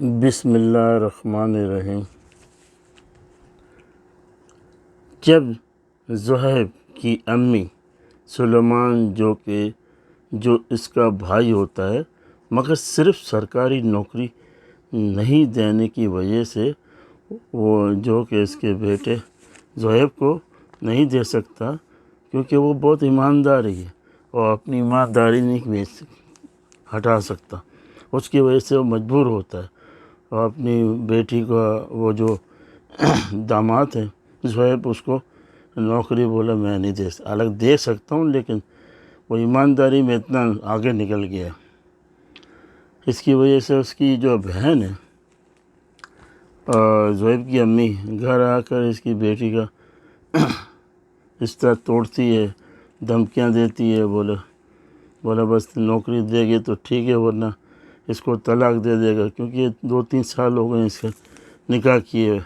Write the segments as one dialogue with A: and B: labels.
A: بسم اللہ الرحمن الرحیم۔ جب زہیب کی امی سلیمان جو اس کا بھائی ہوتا ہے مگر صرف سرکاری نوکری نہیں دینے کی وجہ سے وہ جو کہ اس کے بیٹے زہیب کو نہیں دے سکتا، کیونکہ وہ بہت ایمانداری ہے اور اپنی ایمانداری نہیں ہٹا سکتا، اس کی وجہ سے وہ مجبور ہوتا ہے اور اپنی بیٹی کا وہ جو داماد ہے زہیب، اس کو نوکری بولا میں نہیں دے سکتا، الگ دے سکتا ہوں لیکن وہ ایمانداری میں اتنا آگے نکل گیا۔ اس کی وجہ سے اس کی جو بہن ہے زہیب کی امی گھر آ کر اس کی بیٹی کا اس طرح توڑتی ہے، دھمکیاں دیتی ہے، بولا بس نوکری دے گی تو ٹھیک ہے ورنہ اس کو طلاق دے دے گا، کیونکہ 2-3 سال ہو گئے اس کے نکاح کیے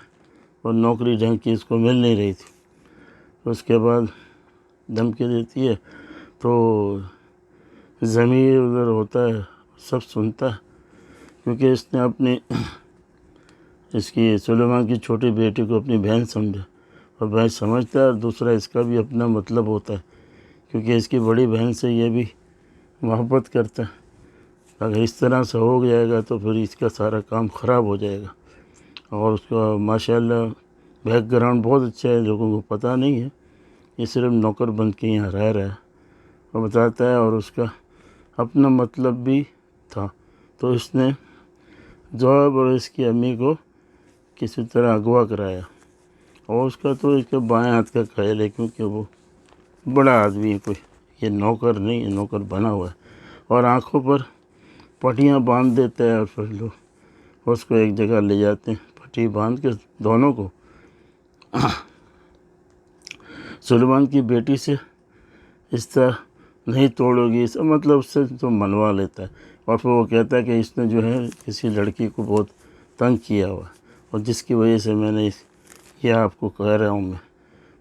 A: اور نوکری ڈھنگ کی اس کو مل نہیں رہی تھی۔ اس کے بعد دھمکی دیتی ہے تو ضمیر ادھر ہوتا ہے، سب سنتا ہے، کیونکہ اس نے اس کی سلیمان کی چھوٹی بیٹی کو اپنی بہن سمجھا اور بہن سمجھتا ہے، اور دوسرا اس کا بھی اپنا مطلب ہوتا ہے، کیونکہ اس کی بڑی بہن سے یہ بھی محبت کرتا ہے۔ اگر اس طرح سے ہو جائے گا تو پھر اس کا سارا کام خراب ہو جائے گا، اور اس کا ماشاءاللہ بیک گراؤنڈ بہت اچھا ہے، لوگوں کو پتہ نہیں ہے، یہ صرف نوکر بن کے یہاں رہ رہا ہے، وہ بتاتا ہے، اور اس کا اپنا مطلب بھی تھا۔ تو اس نے زہیب اور اس کی امی کو کسی طرح اغوا کرایا، اور اس کا تو اس کے بائیں ہاتھ کا خیال ہے، کیونکہ وہ بڑا آدمی ہے، کوئی یہ نوکر نہیں ہے، نوکر بنا ہوا ہے، اور آنکھوں پر پٹیاں باندھ دیتا ہے، اور پھر لوگ اس کو ایک جگہ لے جاتے ہیں پٹی باندھ کے دونوں کو۔ سلیمان کی بیٹی سے اس طرح نہیں توڑو گی، اس مطلب اس سے تو منوا لیتا ہے، اور پھر وہ کہتا ہے کہ اس نے جو ہے کسی لڑکی کو بہت تنگ کیا ہوا ہے، اور جس کی وجہ سے میں نے یہ آپ کو کہہ رہا ہوں میں،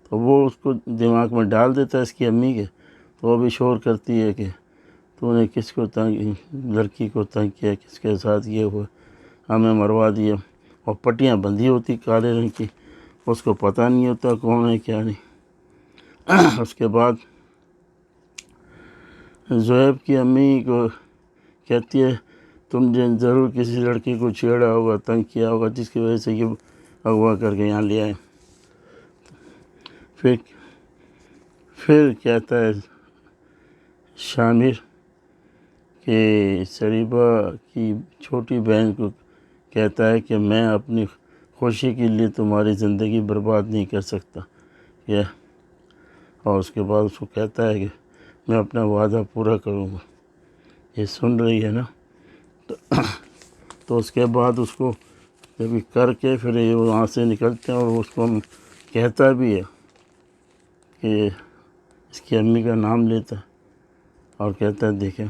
A: تو وہ اس کو دماغ میں ڈال دیتا ہے اس کی امی کے، تو وہ بھی شور کرتی ہے کہ تو نے کس کو لڑکی کو تنگ کیا، کس کے ساتھ یہ ہوا، ہمیں مروا دیا، اور پٹیاں بندھی ہوتی کالے رنگ کی، اس کو پتہ نہیں ہوتا کون ہے کیا نہیں۔ اس کے بعد زہیب کی امی کو کہتی ہے تم نے ضرور کسی لڑکی کو چھیڑا ہوگا، تنگ کیا ہوگا، جس کی وجہ سے یہ اغوا کر کے یہاں لے آئے۔ پھر کہتا ہے شامر کہ شریفہ کی چھوٹی بہن کو کہتا ہے کہ میں اپنی خوشی کے لیے تمہاری زندگی برباد نہیں کر سکتا، اور اس کے بعد اس کو کہتا ہے کہ میں اپنا وعدہ پورا کروں گا۔ یہ سن رہی ہے نا؟ تو اس کے بعد اس کو جب کر کے پھر یہ وہاں سے نکلتے ہیں، اور اس کو کہتا بھی ہے کہ اس کی امی کا نام لیتا ہے اور کہتا ہے دیکھیں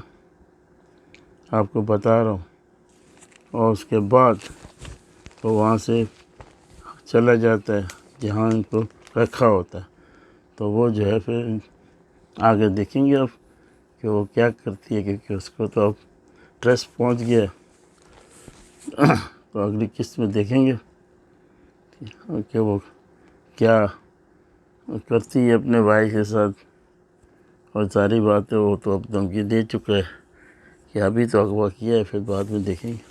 A: آپ کو بتا رہا ہوں، اور اس کے بعد وہ وہاں سے چلا جاتا ہے جہاں ان کو رکھا ہوتا ہے۔ تو وہ جو ہے پھر آگے دیکھیں گے اب کہ وہ کیا کرتی ہے، کیونکہ اس کو تو اب ٹریس پہنچ گیا ہے، تو اگلی قسط میں دیکھیں گے کہ وہ کیا کرتی ہے اپنے بھائی کے ساتھ، اور ساری باتیں وہ تو اب دھمکی دے چکا ہے کہ ابھی تو اغوا کیا ہے، پھر بعد میں دیکھیں گے۔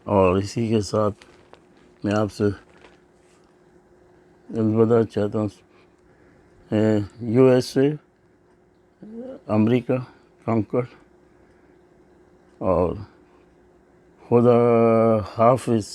A: اور اسی کے ساتھ میں آپ سے الوداع چاہتا ہوں۔ USA، امریکہ، کانکر، اور خدا حافظ۔